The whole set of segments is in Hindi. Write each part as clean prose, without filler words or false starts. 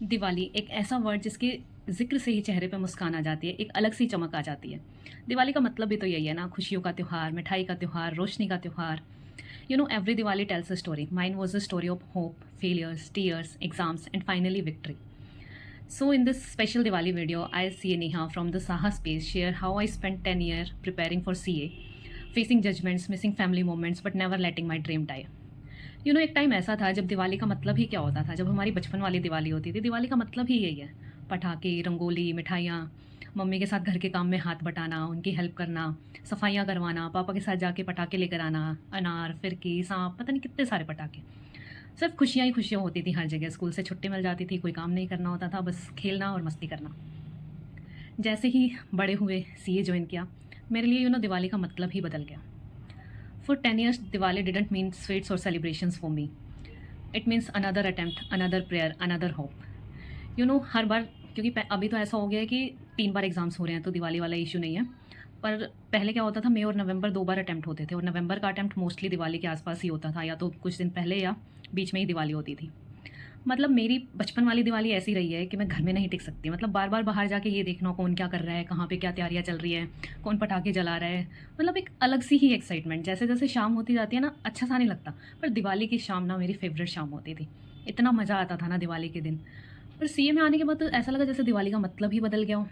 दिवाली एक ऐसा वर्ड जिसके ज़िक्र से ही चेहरे पे मुस्कान आ जाती है, एक अलग सी चमक आ जाती है। दिवाली का मतलब भी तो यही है ना, खुशियों का त्योहार, मिठाई का त्योहार, रोशनी का त्योहार। Every Diwali tales a story. Mine was a story of hope, failures, tears, exams and finally victory. So in this special Diwali video, I see Neha from the Saha space share how I spent 10 years preparing for CA, facing judgments, missing family moments, but never letting my dream die. एक टाइम ऐसा था जब दिवाली का मतलब ही क्या होता था। जब हमारी बचपन वाली दिवाली होती थी, दिवाली का मतलब ही यही है। पटाखे, रंगोली, मिठाइयाँ, मम्मी के साथ घर के काम में हाथ बटाना, उनकी हेल्प करना, सफाइयाँ करवाना, पापा के साथ जाके पटाखे लेकर आना, अनार, फिरकी, सांप, पता नहीं कितने सारे पटाखे। सिर्फ खुशियाँ ही खुशियाँ होती थी हर जगह। स्कूल से छुट्टी मिल जाती थी, कोई काम नहीं करना होता था, बस खेलना और मस्ती करना। जैसे ही बड़े हुए, सीए ज्वाइन किया, मेरे लिए दिवाली का मतलब ही बदल गया। For 10 years, Diwali didn't mean sweets or celebrations for me. It means another attempt, another prayer, another hope. हर बार, क्योंकि अभी तो ऐसा हो गया है कि 3 बार एग्ज़ाम्स हो रहे हैं, तो दिवाली वाला इश्यू नहीं है। पर पहले क्या होता था, मई और नवंबर 2 बार अटेम्प्ट होते थे, और नवंबर का अटेम्प्ट मोस्टली दिवाली के आसपास ही होता था, या तो कुछ दिन पहले या बीच में ही दिवाली होती थी। मतलब मेरी बचपन वाली दिवाली ऐसी रही है कि मैं घर में नहीं टिक सकती। मतलब बार-बार बाहर जाके ये देखना कौन क्या कर रहा है, कहाँ पे क्या तैयारियाँ चल रही हैं, कौन पटाखे जला रहा है। मतलब एक अलग सी ही एक्साइटमेंट। जैसे-जैसे शाम होती जाती है ना, अच्छा सा नहीं लगता। पर दिवाली की शाम ना मेरी फ़ेवरेट शाम होती थी। इतना मज़ा आता था ना दिवाली के दिन। पर सीए में आने के बाद तो ऐसा लगा जैसे दिवाली का मतलब ही बदल गया हो।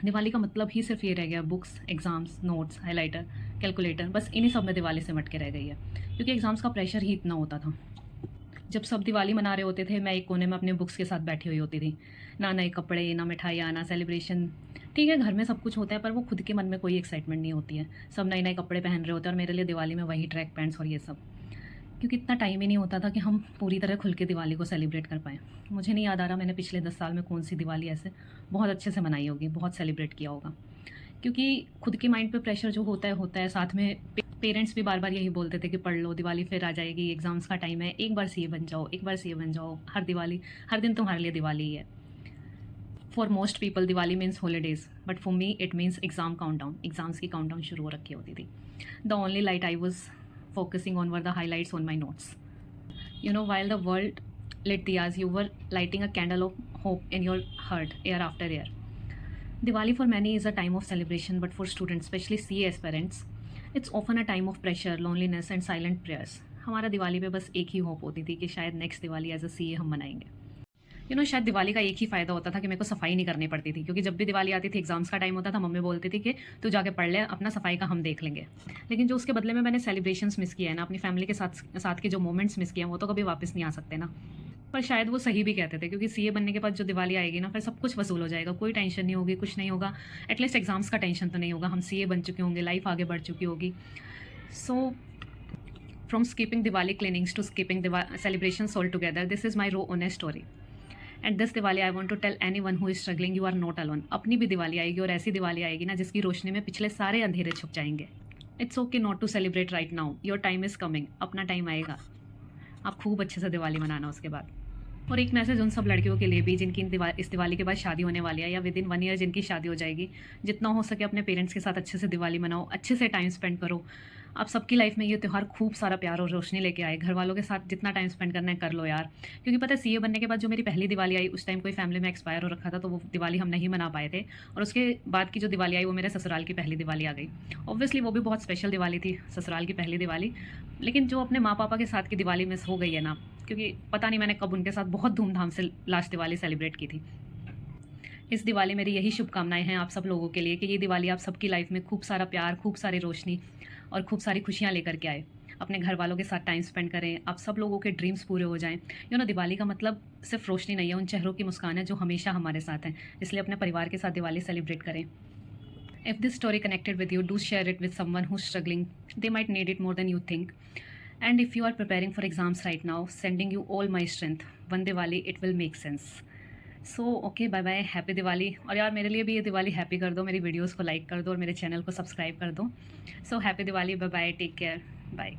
दिवाली का मतलब ही सिर्फ़ ये रह गया, books, exams, notes, highlighter, calculator, बस इन्हीं सब में दिवाली सिमट के रह गई है। क्योंकि एग्ज़ाम्स का प्रेशर ही इतना होता था। जब सब दिवाली मना रहे होते थे, मैं एक कोने में अपने बुक्स के साथ बैठी हुई होती थी। ना नए कपड़े, ना मिठाइयाँ, ना सेलिब्रेशन। ठीक है, घर में सब कुछ होता है, पर वो खुद के मन में कोई एक्साइटमेंट नहीं होती है। सब नए-नए कपड़े पहन रहे होते हैं, और मेरे लिए दिवाली में वही ट्रैक पैंट्स और ये सब। क्योंकि इतना टाइम ही नहीं होता था कि हम पूरी तरह खुल के दिवाली को सेलिब्रेट कर पाएँ। मुझे नहीं याद आ रहा मैंने पिछले 10 साल में कौन-सी दिवाली ऐसे बहुत अच्छे से मनाई होगी, बहुत सेलिब्रेट किया होगा। क्योंकि खुद के माइंड पे प्रेशर जो होता है, साथ में पेरेंट्स भी बार-बार यही बोलते थे कि पढ़ लो, दिवाली फिर आ जाएगी, एग्ज़ाम्स का टाइम है, एक बार सीए बन जाओ, एक बार सीए बन जाओ, हर दिन तुम्हारे लिए दिवाली ही है। For most people Diwali means holidays, but for me it means exam countdown. Exams की काउंटडाउन शुरू हो रखी होती थी। The only light I was focusing on were the highlights on my notes. While the world lit diyas, you were lighting a candle of hope in your heart, year after year. Diwali for many is a time of celebration, but for students, especially CA aspirants, it's often a time of pressure, loneliness and silent prayers. हमारा दिवाली पे बस एक ही होप होती थी कि शायद next Diwali as a CA हम मनाएंगे। शायद दिवाली का एक ही फ़ायदा होता था कि मेरे को सफाई नहीं करनी पड़ती थी, क्योंकि जब भी दिवाली आती थी, एग्ज़ाम्स का टाइम होता था, मम्मी बोलती थी कि तू जाके पढ़ ले, अपना सफाई का हम देख लेंगे। लेकिन जो उसके बदले में मैंने सेलिब्रेशंस मिस किया है ना, अपनी फैमिली के साथ साथ के जो मोमेंट्स मिस किए हैं, वो तो कभी वापस नहीं आ सकते ना। पर शायद वो सही भी कहते थे, क्योंकि सीए बनने के बाद जो दिवाली आएगी ना, फिर सब कुछ वसूल हो जाएगा, कोई टेंशन नहीं होगी, कुछ नहीं होगा। एटलीस्ट एग्ज़ाम्स का टेंशन तो नहीं होगा, हम सीए बन चुके होंगे, लाइफ आगे बढ़ चुकी होगी। So from skipping Diwali cleanings to skipping celebrations altogether, this is my raw honest story. And this Diwali I want to tell anyone who is struggling, you are not alone. अपनी भी दिवाली आएगी, और ऐसी दिवाली आएगी ना जिसकी रोशनी में पिछले सारे अंधेरे छुप जाएंगे। It's okay not to celebrate right now, your time is coming. अपना टाइम आएगा, आप खूब अच्छे से दिवाली मनाना उसके बाद। और एक मैसेज उन सब लड़कियों के लिए भी जिनकी इस दिवाली के बाद शादी होने वाली है, या विद इन 1 ईयर जिनकी शादी हो जाएगी। जितना हो सके अपने पेरेंट्स के साथ अच्छे से दिवाली मनाओ, अच्छे से टाइम स्पेंड करो। आप सबकी लाइफ में ये त्यौहार खूब सारा प्यार और रोशनी लेके आए। घर वालों के साथ जितना टाइम स्पेंड करना है कर लो यार। क्योंकि पता है, सीए बनने के बाद जो मेरी पहली दिवाली आई, उस टाइम कोई फैमिली में एक्सपायर हो रखा था, तो वो दिवाली हम नहीं मना पाए थे। और उसके बाद की जो दिवाली आई, वो मेरे ससुराल की पहली दिवाली आ गई। ऑब्वियसली वो भी बहुत स्पेशल दिवाली थी, ससुराल की पहली दिवाली। लेकिन जो अपने माँ पापा के साथ की दिवाली मिस हो गई है ना, क्योंकि पता नहीं मैंने कब उनके साथ बहुत धूमधाम से लास्ट दिवाली सेलिब्रेट की थी। इस दिवाली मेरी यही शुभकामनाएं हैं आप सब लोगों के लिए कि ये दिवाली आप सबकी लाइफ में खूब सारा प्यार, खूब सारी रोशनी और खूब सारी खुशियाँ लेकर के आए। अपने घर वालों के साथ टाइम स्पेंड करें, आप सब लोगों के ड्रीम्स पूरे हो जाएं। दिवाली का मतलब सिर्फ रोशनी नहीं है, उन चेहरों की मुस्कान है जो हमेशा हमारे साथ हैं। इसलिए अपने परिवार के साथ दिवाली सेलिब्रेट करें। If this story connected with you, do share it with someone who's struggling. They might need it more than you think. And if you are preparing for exams right now, sending you all my strength. One Diwali, it will make sense. So okay, bye bye, happy Diwali. और यार मेरे लिए भी ये दिवाली हैप्पी कर दो, मेरी वीडियोस को लाइक कर दो और मेरे चैनल को सब्सक्राइब कर दो। So happy Diwali, bye bye, take care, bye.